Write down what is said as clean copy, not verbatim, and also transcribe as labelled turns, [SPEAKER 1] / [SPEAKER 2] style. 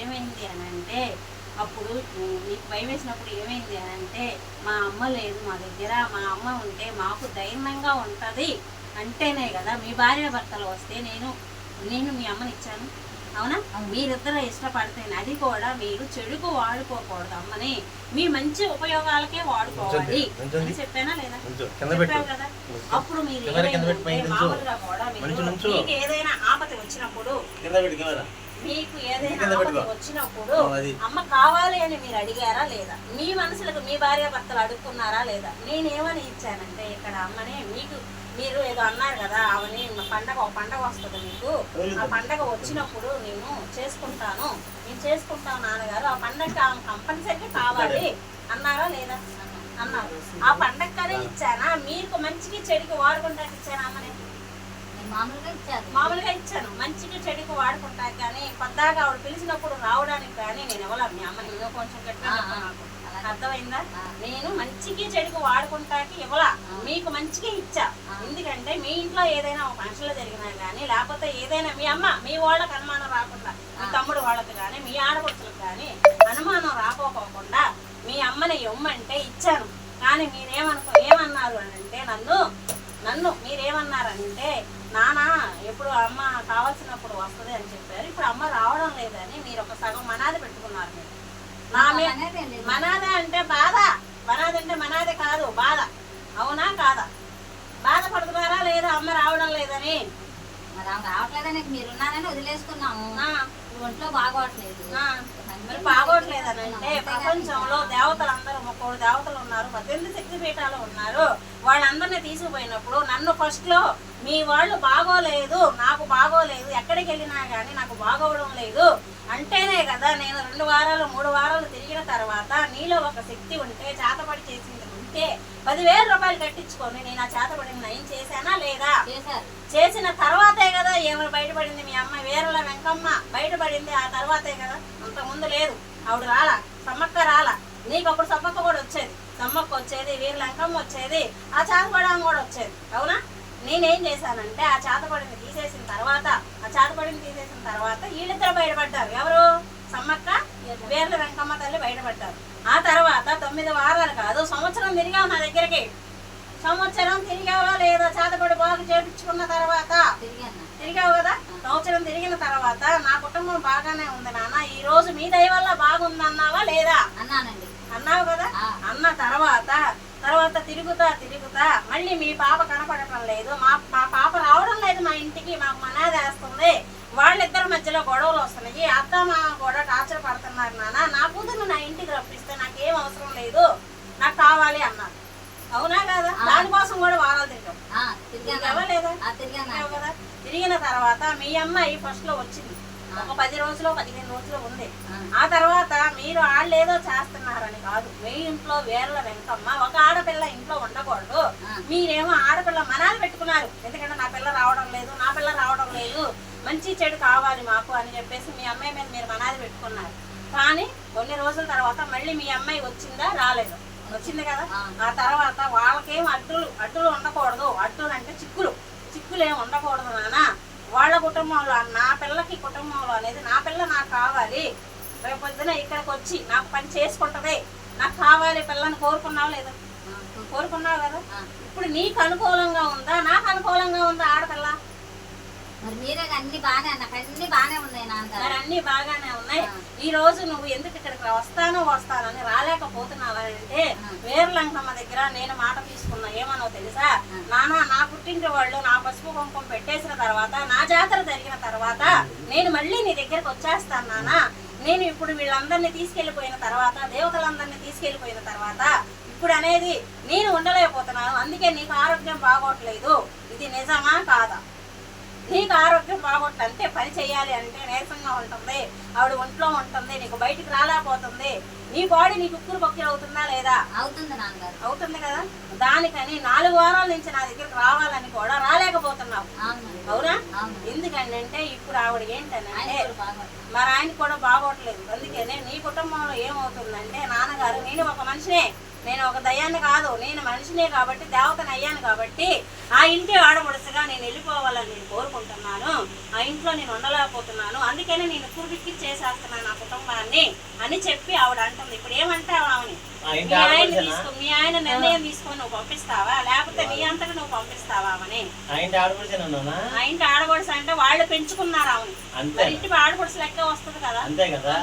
[SPEAKER 1] ఏమైంది అని అంటే, అప్పుడు నీకు భయం వేసినప్పుడు ఏమైంది అని అంటే, మా అమ్మ లేదు మా దగ్గర, మా అమ్మ ఉంటే మాకు ధైర్యంగా ఉంటుంది అంటేనే కదా మీ భార్య భర్తలు వస్తే నేను మీ అమ్మని ఇచ్చాను. అవునా? మీరిద్దరు ఇష్టపడితేనే, అది కూడా మీరు చెడుకు వాడుకోకూడదు అమ్మని, మీ మంచి ఉపయోగాలకే వాడుకోవాలి అని చెప్పానా లేదా? చెప్పావు కదా. అప్పుడు మీరు మామూలుగా కూడా మీకు ఏదైనా ఆపద వచ్చినప్పుడు అమ్మ కావాలి అని మీరు అడిగారా లేదా? మీ మనసులకు మీ భార్య భర్తలు అడుక్కున్నారా లేదా? నేనేమని ఇచ్చానంటే ఇక్కడ అమ్మని మీరు ఏదో అన్నారు కదా, అవని ఒక పండగ వస్తుంది మీకు, ఆ పండగ వచ్చినప్పుడు నేను చేసుకుంటాను నాన్నగారు, ఆ పండగ కంపల్సరీ కావాలి అన్నారా లేదా? అన్నారు. ఆ పండగనే ఇచ్చానా, మీకు మంచికి చెడికి వాడుకుంటాకి ఇచ్చానా అమ్మని? మామూలుగా ఇచ్చాను, మంచిగా చెడుకు వాడుకుంటా. కానీ పద్దాగా ఆవిడ పిలిచినప్పుడు రావడానికి కానీ నేను ఇవ్వలా మీ అమ్మని. ఏదో కొంచెం గట్టిగా నాకు అర్థమైందా? నేను మంచికి చెడుకు వాడుకుంటాకి ఇవ్వలా, మీకు మంచిగా ఇచ్చా. ఎందుకంటే మీ ఇంట్లో ఏదైనా ఒక ఫంక్షన్లో జరిగినా కానీ, లేకపోతే ఏదైనా మీ అమ్మ మీ వాళ్ళకి అనుమానం రాకుండా, మీ తమ్ముడు వాళ్ళకి కానీ, మీ ఆడపడుచులకు కానీ అనుమానం రాకపోకుండా మీ అమ్మని ఇవ్వమంటే ఇచ్చాను. కానీ ఏమన్నారు అని అంటే, నన్ను మీరేమన్నారంటే, నాన్న ఎప్పుడు అమ్మ కావాల్సినప్పుడు వస్తుంది అని చెప్పారు, ఇప్పుడు అమ్మ రావడం లేదని మీరు ఒక సగం మనాది పెట్టుకున్నారు. మీరు మనాదే అంటే బాధ, మనాది అంటే మనాది కాదు బాధ. అవునా కాదా? బాధపడుతున్నారా లేదా అమ్మ రావడం లేదని?
[SPEAKER 2] రావట్లేదని మీరున్నారని వదిలేసుకున్నాము. ఒంట్లో బాగోట్లేదు.
[SPEAKER 1] మరి బాగోట్లేదని అంటే, ప్రపంచంలో దేవతలు అందరూ 30 దేవతలు ఉన్నారు, 18 శక్తిపీఠాలు ఉన్నారు. వాళ్ళందరినీ తీసుకుపోయినప్పుడు నన్ను ఫస్ట్ లో మీ వాళ్ళు బాగోలేదు, నాకు బాగోలేదు, ఎక్కడికి వెళ్ళినా కానీ నాకు బాగోవడం లేదు అంటేనే కదా నేను 2 వారాలు 3 వారాలు తిరిగిన తర్వాత నీలో ఒక శక్తి ఉంటే, చేతపడి చేసింది ఉంటే 10,000 రూపాయలు కట్టించుకొని నేను ఆ చేతపడిన నయం చేశానా లేదా? చేసిన తర్వాతే కదా ఏమైనా బయటపడింది. మీ అమ్మ వీరల వెంకమ్మ బయటపడింది ఆ తర్వాతే కదా, అంతకుముందు లేదు. ఆవిడ రాలా, సమ్మక్క రాలా. నీకు అప్పుడు సమ్మక్క కూడా వచ్చేది, సమ్మక్క వచ్చేది, వీరల వెంకమ్మ వచ్చేది, ఆ చేతపడడం కూడా వచ్చేది. అవునా? నేనేం చేశానంటే ఆ చేతపడిని తీసేసిన తర్వాత వీళ్ళిద్దరు బయటపడ్డారు. ఎవరు? సమ్మక్క, వీరల వెంకమ్మ తల్లి బయటపడ్డారు. ఆ తర్వాత 9 వారాలు కాదు, సంవత్సరం తిరిగావు నా దగ్గరికి. సంవత్సరం తిరిగావా లేదా? చేతపడి బాగు చేయించుకున్న తర్వాత తిరిగావు కదా. సంవత్సరం తిరిగిన తర్వాత నా కుటుంబం బాగానే ఉంది నాన్న, ఈ రోజు మీ దయ వల్ల బాగుంది అన్నావా లేదా? అన్నావు కదా. అన్న తర్వాత తిరుగుతా మళ్ళీ మీ పాప కనపడటం లేదు, మా పాప రావడం లేదు మా ఇంటికి, మాకు మనాది వేస్తుంది, వాళ్ళిద్దరి మధ్యలో గొడవలు వస్తున్నాయి, అత్త మామ కూడా టార్చర్ పడుతున్నారు నాన్న, నా కూతురు నా ఇంటికి రప్పిస్తే నాకేం అవసరం లేదు, నాకు కావాలి అన్నారు. అవునా కదా? దానికోసం కూడా వారాలు తిరిగావా లేదా? కదా. తిరిగిన తర్వాత మీ అమ్మాయి ఫస్ట్ లో వచ్చింది, ఒక 10 రోజులు 15 రోజులు ఉంది. ఆ తర్వాత మీరు వాళ్ళేదో చేస్తున్నారని కాదు, మీ ఇంట్లో వీరల వెంకమ్మ ఒక ఆడపిల్ల ఇంట్లో ఉండకూడదు, మీరేమో ఆడపిల్ల మనాలు పెట్టుకున్నారు. ఎందుకంటే నా పిల్ల రావడం లేదు, మంచి చెడు కావాలి మాకు అని చెప్పేసి మీ అమ్మాయి మీద మీరు మనాది పెట్టుకున్నారు. కానీ కొన్ని రోజుల తర్వాత మళ్ళీ మీ అమ్మాయి వచ్చిందా? రాలేదు. వచ్చింది కదా. ఆ తర్వాత వాళ్ళకేం అడ్డులు ఉండకూడదు, అడ్డులు అంటే చిక్కులు ఏమి ఉండకూడదు నాన్న. వాళ్ళ కుటుంబంలో నా పిల్లకి కుటుంబంలో అనేది, నా పిల్ల నాకు కావాలి, రేపు పొద్దున ఇక్కడికి వచ్చి నాకు పని చేసుకుంటది, నాకు కావాలి పిల్లని కోరుకున్నావు లేదా? కోరుకున్నావు కదా. ఇప్పుడు నీకు అనుకూలంగా ఉందా, నాకు అనుకూలంగా ఉందా ఆడపిల్ల?
[SPEAKER 2] అన్ని బాగానే
[SPEAKER 1] ఉన్నాయి. ఈ రోజు నువ్వు ఎందుకు ఇక్కడికి వస్తానని రాలేకపోతున్నావంటే, వీరలంకమ్మ దగ్గర నేను మాట తీసుకున్నా. ఏమనో తెలుసా నాన్న, నా పుట్టింటి వాళ్ళు నా పసుపు కుంకుమ పెట్టేసిన తర్వాత, నా జాతర జరిగిన తర్వాత నేను మళ్ళీ నీ దగ్గరకు వచ్చేస్తాను నాన్న. నేను ఇప్పుడు వీళ్ళందరినీ తీసుకెళ్లిపోయిన తర్వాత, దేవతలందరినీ తీసుకెళ్లిపోయిన తర్వాత ఇప్పుడు అనేది నేను ఉండలేకపోతున్నాను, అందుకే నీకు ఆరోగ్యం బాగోట్లేదు. ఇది నిజమా కాదా? నీకు ఆరోగ్యం బాగోట్లేదు అంటే పని చేయాలి అంటే నీరసంగా ఉంటుంది, ఆవిడ ఒంట్లో ఉంటుంది, నీకు బయటికి రాలేకపోతుంది, నీ బాడీ నీకు ఉక్కురు పక్కులు అవుతుందా లేదా? అవుతుంది కదా. దానికని 4 వారాల నుంచి నా దగ్గరికి రావాలని కూడా రాలేకపోతున్నావు. అవునా? ఎందుకంటే ఇప్పుడు ఆవిడ ఏంటంటే మరి ఆయనకి కూడా బాగోట్లేదు. అందుకనే నీ కుటుంబంలో ఏమవుతుందంటే, నాన్నగారు నేను ఒక మనిషినే, నేను ఒక దయ్యాన్ని కాదు, నేను మనిషినే కాబట్టి, దేవతని అయ్యాను కాబట్టి ఆ ఇంటి ఆడపడుచుగా నేను వెళ్ళిపోవాలని నేను కోరుకుంటున్నాను. ఆ ఇంట్లో ఇంట్లో నేను ఉండలేకపోతున్నాను, అందుకనే నేను కురికి చేసేస్తున్నాను నా కుటుంబాన్ని అని చెప్పి ఆవిడ అంటుంది. ఇప్పుడు ఏమంటావు ఆమెని? మీ ఆయన నిర్ణయం తీసుకొని నువ్వు పంపిస్తావా, లేకపోతే నీ అంతటా నువ్వు పంపిస్తావా ఆమెని?
[SPEAKER 3] ఆ ఇంటి
[SPEAKER 1] ఆడపడుచు అంటే వాళ్ళు పెంచుకున్నారు ఆమెని, ఇంటి ఆడపడుచు లెక్క వస్తుంది కదా.
[SPEAKER 3] అంతే కదా.